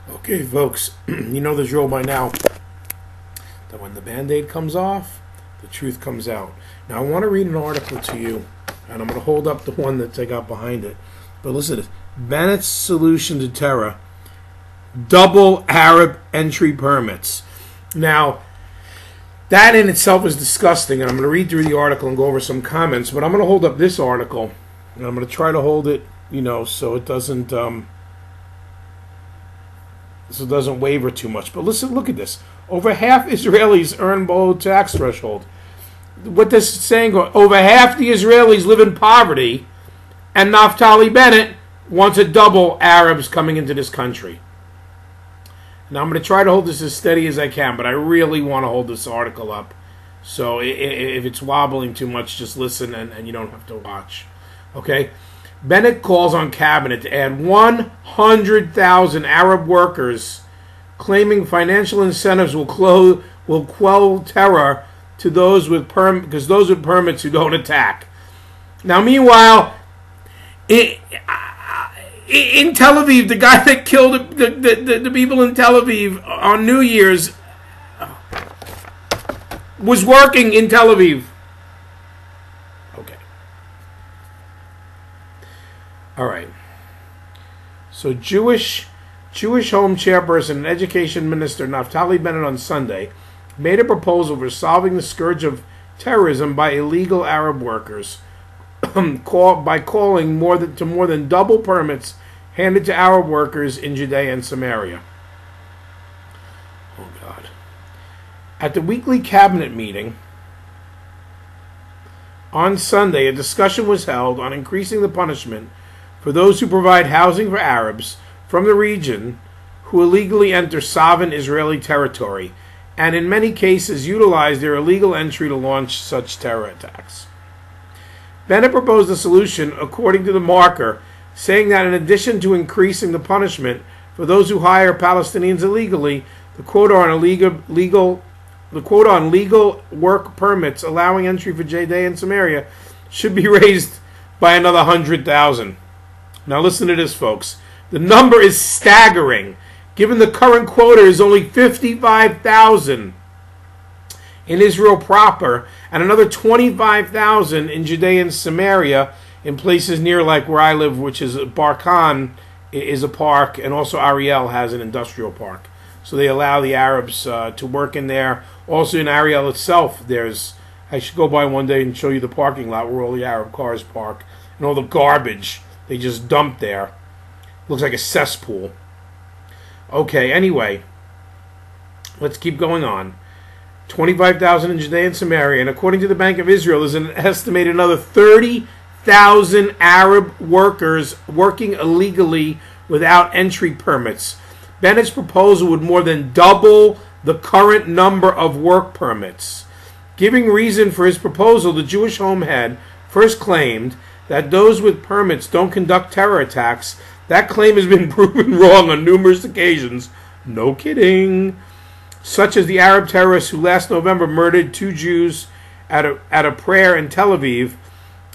Okay, folks, you know the drill by now. That when the Band-Aid comes off, the truth comes out. Now, I want to read an article to you, and I'm going to hold up the one that I got behind it. But listen to this. Bennett's solution to terror: double Arab entry permits. Now, that in itself is disgusting, and I'm going to read through the article and go over some comments, but I'm going to hold up this article, and I'm going to try to hold it, so it doesn't waver too much. But listen, look at this. Over half Israelis earn below tax threshold. What this is saying, over half the Israelis live in poverty, and Naftali Bennett wants to double Arabs coming into this country. Now, I'm going to try to hold this as steady as I can, but I really want to hold this article up. So if it's wobbling too much, just listen and you don't have to watch. Okay? Bennett calls on cabinet to add 100,000 Arab workers, claiming financial incentives will quell terror to those with because those with permits who don't attack. Now, meanwhile, in Tel Aviv, the guy that killed the people in Tel Aviv on New Year's was working in Tel Aviv. Okay. All right. So Jewish Home Chairperson and Education Minister Naftali Bennett on Sunday made a proposal for solving the scourge of terrorism by illegal Arab workers by calling more than double permits handed to Arab workers in Judea and Samaria. Oh, God. At the weekly cabinet meeting on Sunday, a discussion was held on increasing the punishment for those who provide housing for Arabs from the region who illegally enter sovereign Israeli territory, and in many cases utilize their illegal entry to launch such terror attacks. Bennett proposed a solution according to the Marker, saying that in addition to increasing the punishment for those who hire Palestinians illegally, the quota on legal work permits allowing entry for Judea and Samaria should be raised by another 100,000. Now listen to this, folks. The number is staggering, given the current quota is only 55,000 in Israel proper, and another 25,000 in Judea and Samaria, in places near like where I live, which is Barkan is a park, and also Ariel has an industrial park. So they allow the Arabs to work in there. Also in Ariel itself, I should go by one day and show you the parking lot where all the Arab cars park, and all the garbage they just dump there. Looks like a cesspool. Okay, anyway, let's keep going on. 25,000 in Judea and Samaria, and according to the Bank of Israel, there's an estimated another 30,000 Arab workers working illegally without entry permits. Bennett's proposal would more than double the current number of work permits. Giving reason for his proposal, the Jewish home head first claimed that those with permits don't conduct terror attacks. That claim has been proven wrong on numerous occasions. No kidding. Such as the Arab terrorists who last November murdered 2 Jews at a prayer in Tel Aviv,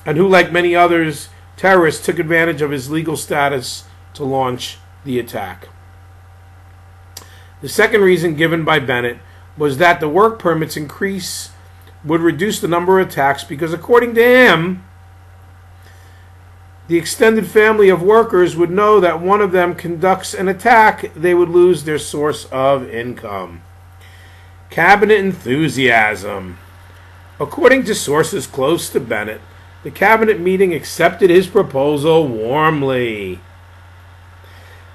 and who, like many others, terrorists took advantage of his legal status to launch the attack. The second reason given by Bennett was that the work permits increase would reduce the number of attacks because, according to him, the extended family of workers would know that one of them conducts an attack, they would lose their source of income. Cabinet enthusiasm. According to sources close to Bennett, the cabinet meeting accepted his proposal warmly.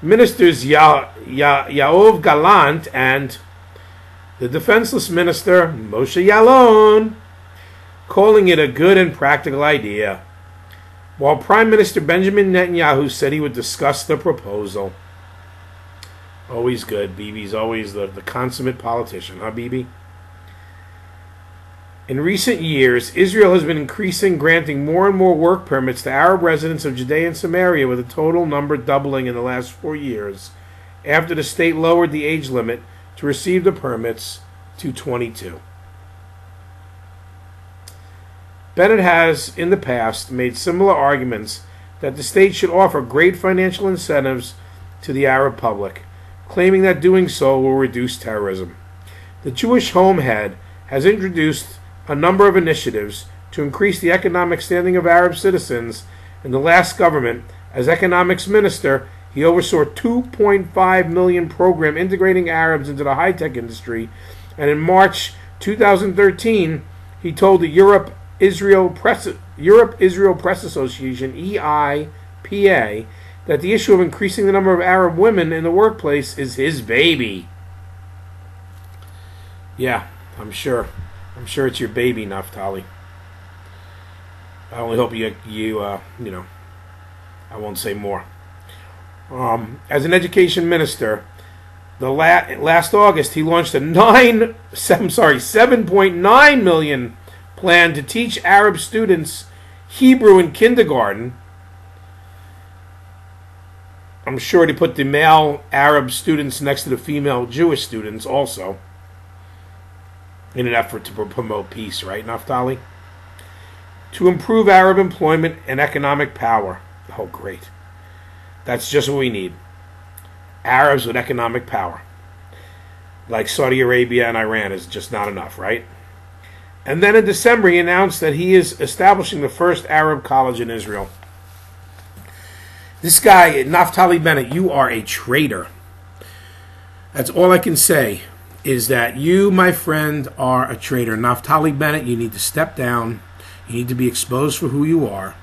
Ministers Yoav Gallant and the defenseless minister Moshe Yalon calling it a good and practical idea, while Prime Minister Benjamin Netanyahu said he would discuss the proposal. Always good. Bibi's always the consummate politician, huh, Bibi? In recent years, Israel has been granting more and more work permits to Arab residents of Judea and Samaria, with a total number doubling in the last 4 years, after the state lowered the age limit to receive the permits to 22. Bennett has, in the past, made similar arguments that the state should offer great financial incentives to the Arab public. claiming that doing so will reduce terrorism. The Jewish Home Head has introduced a number of initiatives to increase the economic standing of Arab citizens. In the last government, as economics minister, he oversaw a 2.5 million program integrating Arabs into the high-tech industry, and in March 2013, he told the Europe-Israel Press Association, EIPA, that the issue of increasing the number of Arab women in the workplace is his baby. Yeah, I'm sure it's your baby, Naftali. I only hope I won't say more. As an education minister, last August he launched a 7.9 million plan to teach Arab students Hebrew in kindergarten. I'm sure to put the male Arab students next to the female Jewish students also, in an effort to promote peace, right, Naftali? To improve Arab employment and economic power. Oh, great. That's just what we need. Arabs with economic power. Like Saudi Arabia and Iran is just not enough, right? And then in December, he announced that he is establishing the first Arab college in Israel. This guy, Naftali Bennett, you are a traitor. That's all I can say, is that you, my friend, are a traitor. Naftali Bennett, you need to step down. You need to be exposed for who you are.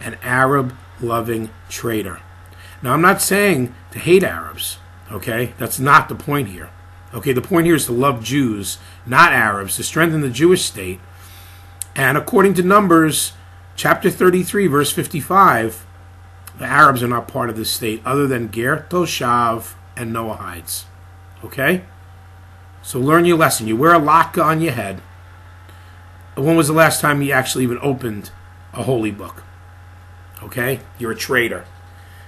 An Arab-loving traitor. Now, I'm not saying to hate Arabs, okay? That's not the point here. Okay, the point here is to love Jews, not Arabs, to strengthen the Jewish state. And according to Numbers, chapter 33, verse 55, the Arabs are not part of this state other than Ger, Toshav, and Noahides. Okay? So learn your lesson. You wear a latka on your head. When was the last time you actually even opened a holy book? Okay? You're a traitor.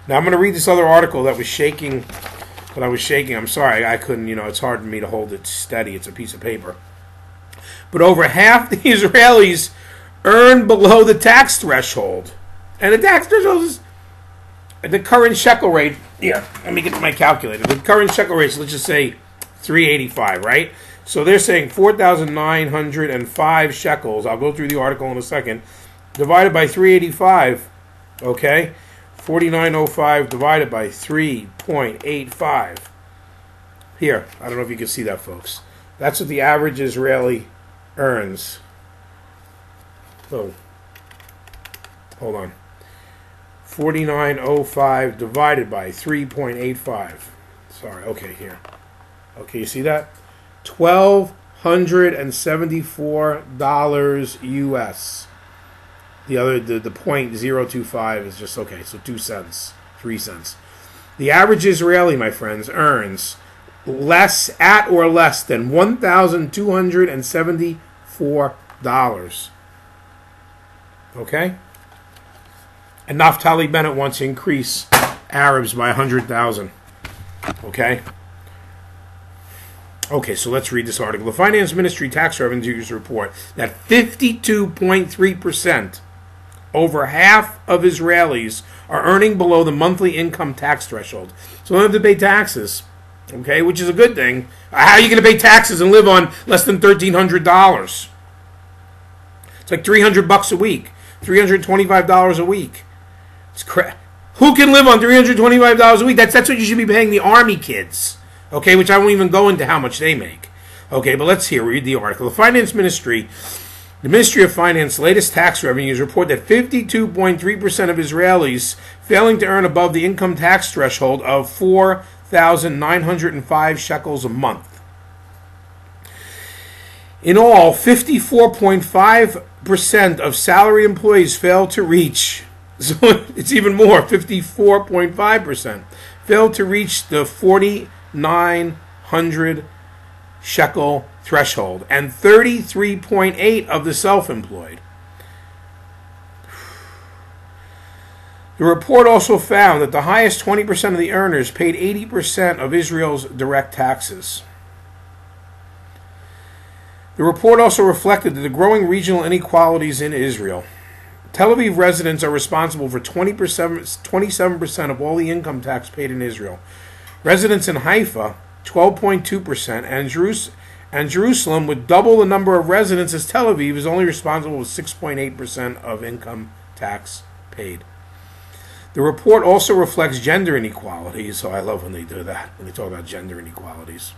Now I'm going to read this other article that was shaking. I'm sorry, I couldn't, it's hard for me to hold it steady. It's a piece of paper. But over half the Israelis earn below the tax threshold. And the tax threshold is the current shekel rate. Here, let me get my calculator. The current shekel rate is, let's just say, 385, right? So they're saying 4,905 shekels. I'll go through the article in a second. Divided by 385, okay? 4905 divided by 3.85. Here, I don't know if you can see that, folks. That's what the average Israeli earns. Oh, hold on. 4905 divided by 3.85. Sorry, okay, here. Okay, you see that? $1,274 US. The other, the .025 is just, okay, so 2 cents, 3 cents. The average Israeli, my friends, earns at or less than $1,274. Okay? And Naftali Bennett wants to increase Arabs by 100,000. Okay? Okay, so let's read this article. The Finance Ministry Tax Revenues report that 52.3%, over half of Israelis, are earning below the monthly income tax threshold. So they don't have to pay taxes, okay, which is a good thing. How are you going to pay taxes and live on less than $1,300? It's like $300 a week, $325 a week. It's crap. Who can live on $325 a week? That's what you should be paying the army kids, okay, which I won't even go into how much they make. Okay, but let's read the article. The Finance Ministry, the Ministry of Finance latest tax revenues report that 52.3% of Israelis failing to earn above the income tax threshold of 4,905 shekels a month. In all, 54.5% of salary employees fail to reach, so it's even more, 54.5%, fail to reach the 4,900 shekel threshold, and 33.8% of the self-employed. The report also found that the highest 20% of the earners paid 80% of Israel's direct taxes. The report also reflected the growing regional inequalities in Israel. Tel Aviv residents are responsible for 27% of all the income tax paid in Israel. Residents in Haifa, 12.2%, and Jerusalem, with double the number of residents as Tel Aviv, is only responsible for 6.8% of income tax paid. The report also reflects gender inequalities, so I love when they do that, when they talk about gender inequalities,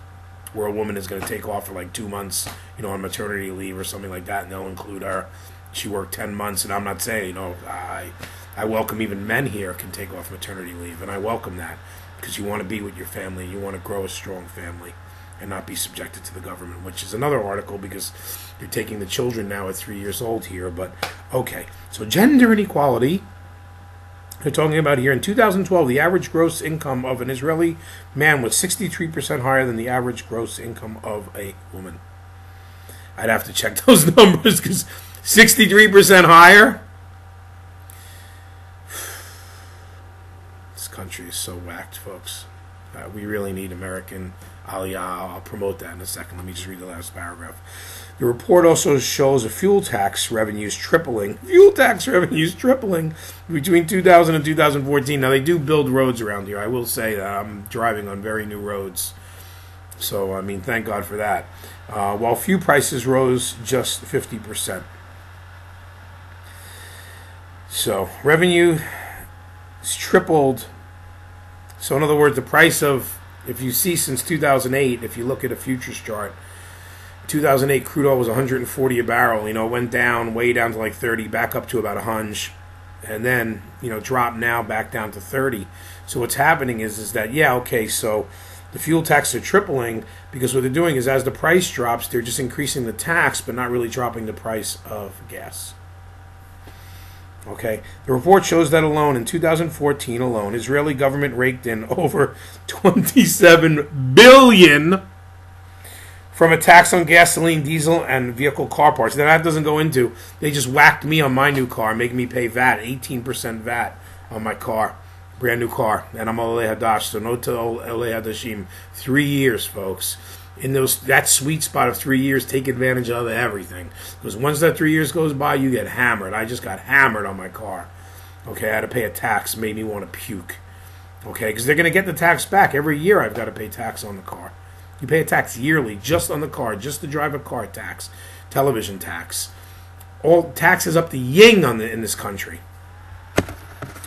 where a woman is going to take off for like 2 months, on maternity leave or something like that, and they'll include her. She worked 10 months, and I'm not saying, I welcome even men here can take off maternity leave, and I welcome that, because you want to be with your family, you want to grow a strong family, and not be subjected to the government, which is another article, because you're taking the children now at 3 years old here, but okay. So gender inequality, they're talking about here, in 2012, the average gross income of an Israeli man was 63% higher than the average gross income of a woman. I'd have to check those numbers, because 63% higher? This country is so whacked, folks. We really need American aliyah. I'll promote that in a second. Let me just read the last paragraph. The report also shows a fuel tax revenues tripling. Fuel tax revenues tripling between 2000 and 2014. Now, they do build roads around here. I will say that I'm driving on very new roads. So, I mean, thank God for that. While fuel prices rose just 50%. So, revenue is tripled. So, in other words, the price of, if you see since 2008, if you look at a futures chart, 2008 crude oil was 140 a barrel. It went down, way down to like 30, back up to about 100, and then, dropped now back down to 30. So what's happening is that, so the fuel taxes are tripling, because what they're doing is, as the price drops, they're just increasing the tax, but not really dropping the price of gas. Okay, the report shows that alone in 2014 alone, Israeli government raked in over 27 billion from a tax on gasoline, diesel, and vehicle car parts. Now, that doesn't go into, they just whacked me on my new car, making me pay VAT, 18% VAT on my car, brand new car, and I'm Olei Hadash, so no to Olei Hadashim. 3 years, folks. In that sweet spot of 3 years, take advantage of everything. Because once that 3 years goes by, you get hammered. I just got hammered on my car. Okay, I had to pay a tax, made me want to puke. Okay, because they're going to get the tax back. Every year I've got to pay tax on the car. You pay a tax yearly just on the car, just to drive a car tax, television tax. All taxes up the ying in this country.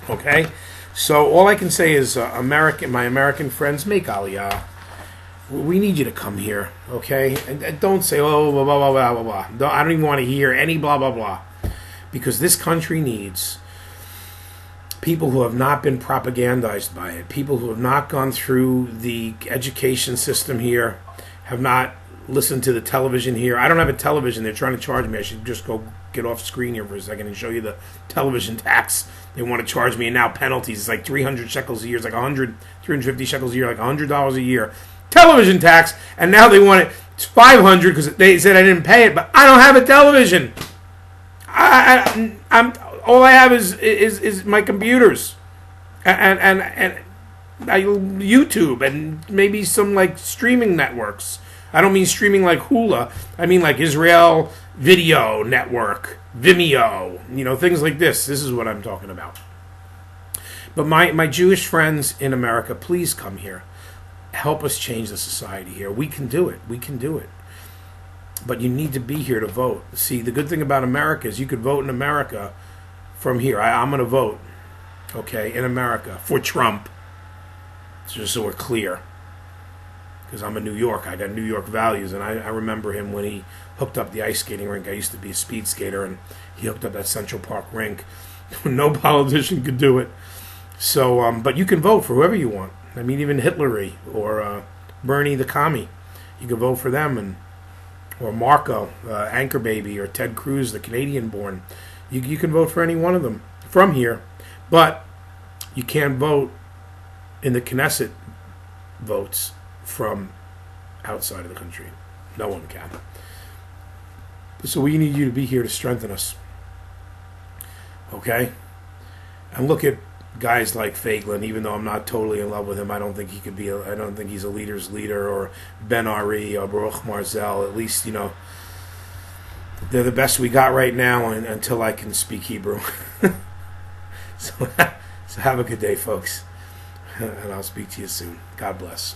Okay? So all I can say is, my American friends, make aliyah. We need you to come here, okay? And don't say, oh, blah, blah, blah, blah, blah. I don't even want to hear any blah, blah, blah. Because this country needs people who have not been propagandized by it, people who have not gone through the education system here, have not listened to the television here. I don't have a television. They're trying to charge me. I should just go get off screen here for a second and show you the television tax. They want to charge me, and now penalties. It's like 300 shekels a year. It's like 350 shekels a year, like $100 a year. Television tax, and now they want it's 500 because they said I didn't pay it, but I don't have a television. I'm all I have is my computers and YouTube and maybe some like streaming networks. I don't mean streaming like Hula. I mean like Israel Video Network, Vimeo, things like this. This is what I'm talking about. But my Jewish friends in America, please come here. Help us change the society here. We can do it. We can do it. But you need to be here to vote. See, the good thing about America is you could vote in America from here. I'm going to vote, okay, in America for Trump. Just so we're clear. Because I'm in New York. I got New York values. And I remember him when he hooked up the ice skating rink. I used to be a speed skater. And he hooked up that Central Park rink. No politician could do it. So, but you can vote for whoever you want. I mean, even Hitlery or Bernie the commie. You can vote for them. Or Marco, Anchor Baby, or Ted Cruz, the Canadian-born. You can vote for any one of them from here. But you can't vote in the Knesset votes from outside of the country. No one can. So we need you to be here to strengthen us. Okay? And look at guys like Feiglin. Even though I'm not totally in love with him, I don't think he could be. I don't think he's a leader's leader. Or Ben Ari or Baruch Marzel. At least they're the best we got right now, until I can speak Hebrew. So have a good day, folks. And I'll speak to you soon. God bless.